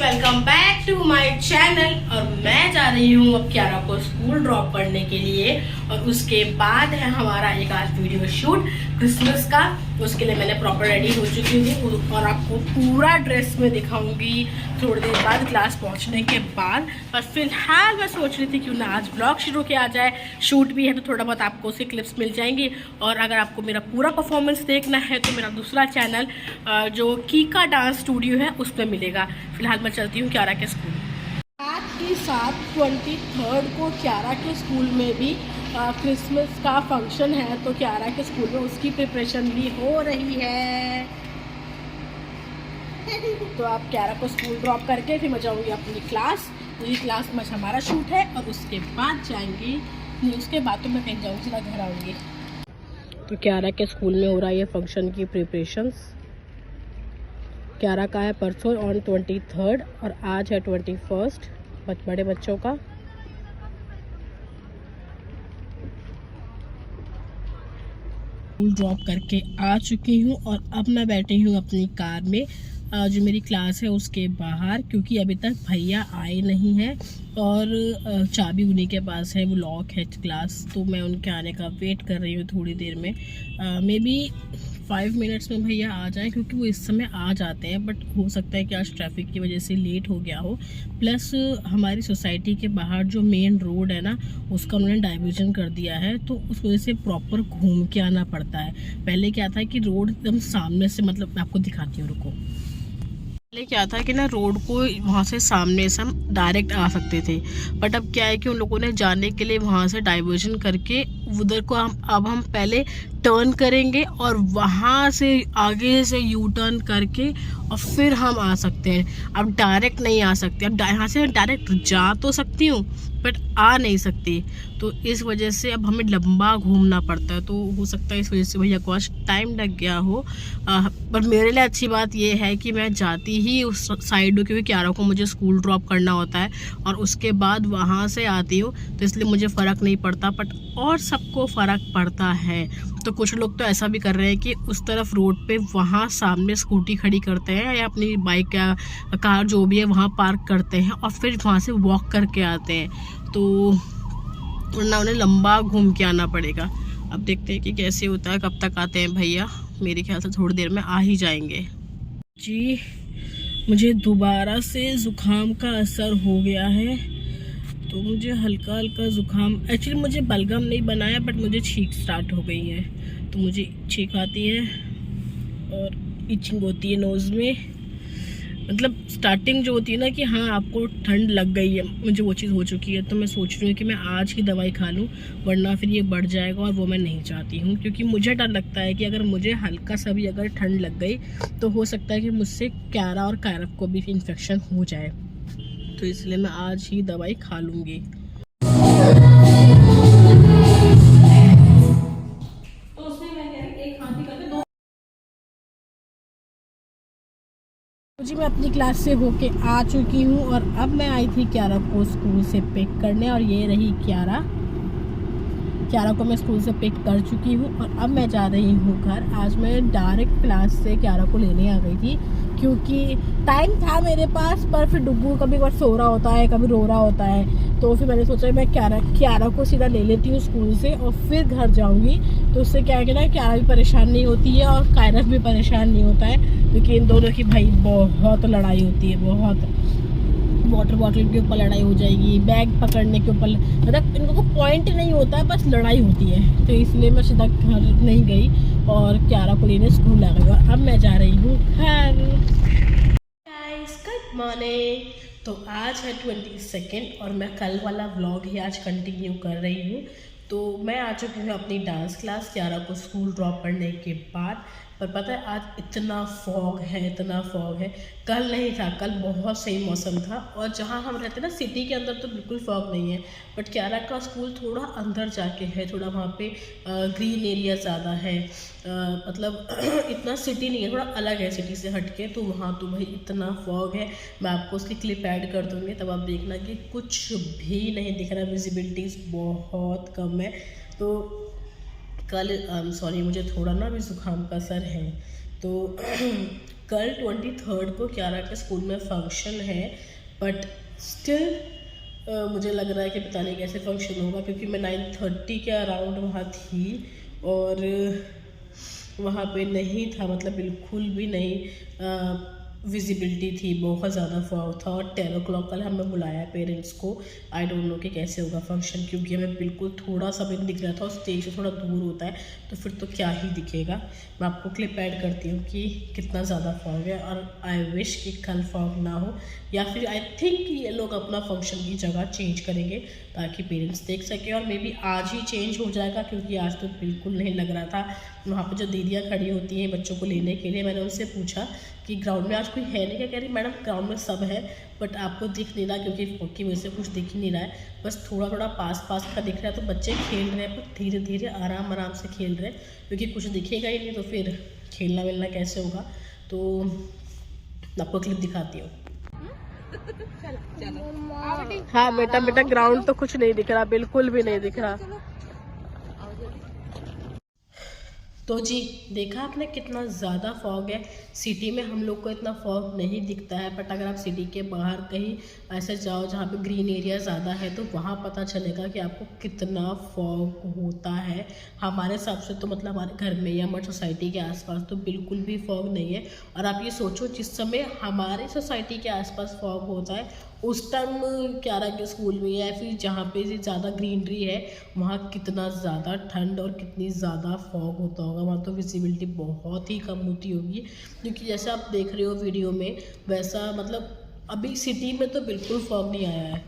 Welcome back to my channel. और मैं जा रही हूँ अब कियारा को स्कूल ड्रॉप करने के लिए और उसके बाद है हमारा एक आज वीडियो शूट क्रिसमस का। उसके लिए मैंने प्रॉपर रेडी हो चुकी हूँ और आपको पूरा ड्रेस में दिखाऊंगी थोड़ी देर बाद क्लास पहुँचने के बाद। बस फिलहाल मैं सोच रही थी क्यों ना आज ब्लॉग शुरू किया जाए, शूट भी है तो थोड़ा बहुत आपको उसकी क्लिप्स मिल जाएंगी। और अगर आपको मेरा पूरा परफॉर्मेंस देखना है तो मेरा दूसरा चैनल जो कीका डांस स्टूडियो है उस पर मिलेगा। फिलहाल मैं चलती हूँ कियारा के स्कूल। साथ ही साथ 23 को कियारा के स्कूल में भी क्रिसमस का फंक्शन है, तो कियारा के स्कूल में उसकी प्रिपरेशन भी हो रही है। तो आप कियारा को स्कूल ड्रॉप करके फिर मैं जाऊँगी अपनी क्लास। मेरी क्लास में हमारा शूट है और उसके बाद जाएंगी, नहीं उसके बाद तो मैं कहीं जाऊँगी, सीधा घर आऊँगी। तो कियारा के स्कूल में हो रहा है ये फंक्शन की प्रिपरेशंस। कियारा का है परसों ऑन 23 और आज है 21 बड़े बच्चों का। स्कूल ड्रॉप करके आ चुकी हूँ और अब मैं बैठी हूँ अपनी कार में जो मेरी क्लास है उसके बाहर, क्योंकि अभी तक भैया आए नहीं हैं और चाबी उन्हीं के पास है, वो लॉक है क्लास। तो मैं उनके आने का वेट कर रही हूँ थोड़ी देर में। मे बी 5 मिनट्स में भैया आ जाएं, क्योंकि वो इस समय आ जाते हैं, बट हो सकता है कि आज ट्रैफिक की वजह से लेट हो गया हो। प्लस हमारी सोसाइटी के बाहर जो मेन रोड है ना उसका उन्होंने डाइवर्जन कर दिया है, तो उस वजह से प्रॉपर घूम के आना पड़ता है। पहले क्या था कि रोड एकदम सामने से, मतलब मैं आपको दिखाती हूँ, रुको। पहले क्या था कि ना रोड को वहाँ से सामने से हम डायरेक्ट आ सकते थे, बट अब क्या है कि उन लोगों ने जाने के लिए वहाँ से डाइवर्जन करके उधर को अब हम पहले टर्न करेंगे और वहाँ से आगे से यू टर्न करके और फिर हम आ सकते हैं। अब डायरेक्ट नहीं आ सकते, अब यहाँ से डायरेक्ट जा तो सकती हूँ बट आ नहीं सकती, तो इस वजह से अब हमें लंबा घूमना पड़ता है। तो हो सकता है इस वजह से भैया को आज टाइम लग गया हो। पर मेरे लिए अच्छी बात यह है कि मैं जाती ही उस साइड हूँ, क्योंकि कियारा को मुझे स्कूल ड्रॉप करना होता है और उसके बाद वहाँ से आती हूँ, तो इसलिए मुझे फ़र्क नहीं पड़ता। बट और सबको फ़र्क पड़ता है। तो कुछ लोग तो ऐसा भी कर रहे हैं कि उस तरफ रोड पे वहाँ सामने स्कूटी खड़ी करते हैं या अपनी बाइक या कार जो भी है वहाँ पार्क करते हैं और फिर वहाँ से वॉक करके आते हैं, तो वरना उन्हें लंबा घूम के आना पड़ेगा। अब देखते हैं कि कैसे होता है, कब तक आते हैं भैया। मेरे ख्याल से थोड़ी देर में आ ही जाएंगे। जी, मुझे दोबारा से ज़ुकाम का असर हो गया है, तो मुझे हल्का हल्का ज़ुकाम, एक्चुअली मुझे बलगम नहीं बनाया बट मुझे छींक स्टार्ट हो गई है। तो मुझे छींक आती है और इचिंग होती है नोज़ में, मतलब स्टार्टिंग जो होती है ना कि हाँ आपको ठंड लग गई है, मुझे वो चीज़ हो चुकी है। तो मैं सोच रही हूँ कि मैं आज की दवाई खा लूँ, वरना फिर ये बढ़ जाएगा और वो मैं नहीं चाहती हूँ। क्योंकि मुझे डर लगता है कि अगर मुझे हल्का सा भी अगर ठंड लग गई तो हो सकता है कि मुझसे कियारा और कायरव को भी इन्फेक्शन हो जाए, तो इसलिए मैं आज ही दवाई खा लूँगी। जी, मैं अपनी क्लास से होके आ चुकी हूँ और अब मैं आई थी कियारा को स्कूल से पिक करने, और ये रही कियारा को मैं स्कूल से पिक कर चुकी हूँ और अब मैं जा रही हूँ घर। आज मैं डायरेक्ट क्लास से कियारा को लेने आ गई थी, क्योंकि टाइम था मेरे पास, पर फिर डुग्गू कभी बार सो रहा होता है, कभी रो रहा होता है, तो फिर मैंने सोचा मैं कियारा को सीधा ले लेती हूँ स्कूल से और फिर घर जाऊँगी। तो उससे क्या है कि ना कियारा भी परेशान नहीं होती है और कायरव भी परेशान नहीं होता है, क्योंकि इन दोनों की भाई बहुत लड़ाई होती है, बहुत। वाटर बॉटल के ऊपर लड़ाई हो जाएगी, बैग पकड़ने के ऊपर, मतलब इनको को पॉइंट नहीं होता है, बस लड़ाई होती है। तो इसलिए मैं सीधा घर नहीं गई और कियारा को लेने स्कूल आ गई और अब मैं जा रही हूँ घर। Guys, good morning. तो आज है 22 और मैं कल वाला व्लॉग ही आज कंटिन्यू कर रही हूँ। तो मैं आ चुकी हूँ अपनी डांस क्लास कियारा को स्कूल ड्रॉप करने के बाद। पर पता है आज इतना फॉग है, कल नहीं था, कल बहुत सही मौसम था। और जहाँ हम रहते हैं ना सिटी के अंदर तो बिल्कुल फॉग नहीं है, बट कियारा का स्कूल थोड़ा अंदर जाके है, थोड़ा वहाँ पे ग्रीन एरिया ज़्यादा है, मतलब इतना सिटी नहीं है, थोड़ा अलग है सिटी से हटके, तो वहाँ तो भाई इतना फॉग है। मैं आपको उसकी क्लिप ऐड कर दूँगी, तब आप देखना कि कुछ भी नहीं दिख रहा, विजिबिलिटीज़ बहुत कम है। तो कल सॉरी मुझे थोड़ा ना अभी ज़ुकाम का असर है, तो कल 23 को क्यारा के स्कूल में फंक्शन है, बट स्टिल मुझे लग रहा है कि पता नहीं कैसे फंक्शन होगा, क्योंकि मैं 9:30 के अराउंड वहाँ थी और वहाँ पे नहीं था, मतलब बिल्कुल भी नहीं विजिबिलिटी थी, बहुत ज़्यादा फॉग था। और 10 o'clock कल हमें बुलाया पेरेंट्स को। आई डोंट नो कि कैसे होगा फंक्शन, क्योंकि हमें बिल्कुल थोड़ा सा भी नहीं दिख रहा था और स्टेज से थोड़ा दूर होता है तो फिर तो क्या ही दिखेगा। मैं आपको क्लिप ऐड करती हूँ कि कितना ज़्यादा फॉग है, और आई विश कि कल फॉग ना हो, या फिर आई थिंक ये लोग अपना फंक्शन की जगह चेंज करेंगे ताकि पेरेंट्स देख सकें, और मे बी आज ही चेंज हो जाएगा, क्योंकि आज तो बिल्कुल नहीं लग रहा था। वहाँ पर जो दीदियाँ खड़ी होती हैं बच्चों को लेने के लिए, मैंने उनसे पूछा कि ग्राउंड में आज कोई है नहीं क्या? कह रही मैडम ग्राउंड में सब है, बट आपको दिख नहीं रहा, क्योंकि फॉग की वजह से कुछ दिख ही नहीं रहा है, बस थोड़ा थोड़ा पास पास का दिख रहा है। तो बच्चे खेल रहे हैं, पर धीरे धीरे आराम आराम से खेल रहे हैं, क्योंकि कुछ दिखेगा ही नहीं तो फिर खेलना वेलना कैसे होगा। तो आपको क्लिप दिखाती हूँ। हाँ बेटा, बेटा ग्राउंड तो कुछ नहीं दिख रहा, बिल्कुल भी नहीं दिख रहा। तो जी देखा आपने कितना ज़्यादा फॉग है। सिटी में हम लोग को इतना फॉग नहीं दिखता है, बट अगर आप सिटी के बाहर कहीं ऐसे जाओ जहाँ पे ग्रीन एरिया ज़्यादा है तो वहाँ पता चलेगा कि आपको कितना फॉग होता है। हमारे हिसाब से तो मतलब हमारे घर में या हमारी सोसाइटी के आसपास तो बिल्कुल भी फॉग नहीं है। और आप ये सोचो, जिस समय हमारे सोसाइटी के आसपास फॉग होता है उस टाइम क्यारा के स्कूल में या फिर जहाँ पे ज़्यादा ग्रीनरी है वहाँ कितना ज़्यादा ठंड और कितनी ज़्यादा फॉग होता होगा। वहाँ तो विजिबिलिटी बहुत ही कम होती होगी, क्योंकि जैसा आप देख रहे हो वीडियो में वैसा मतलब अभी सिटी में तो बिल्कुल फॉग नहीं आया है।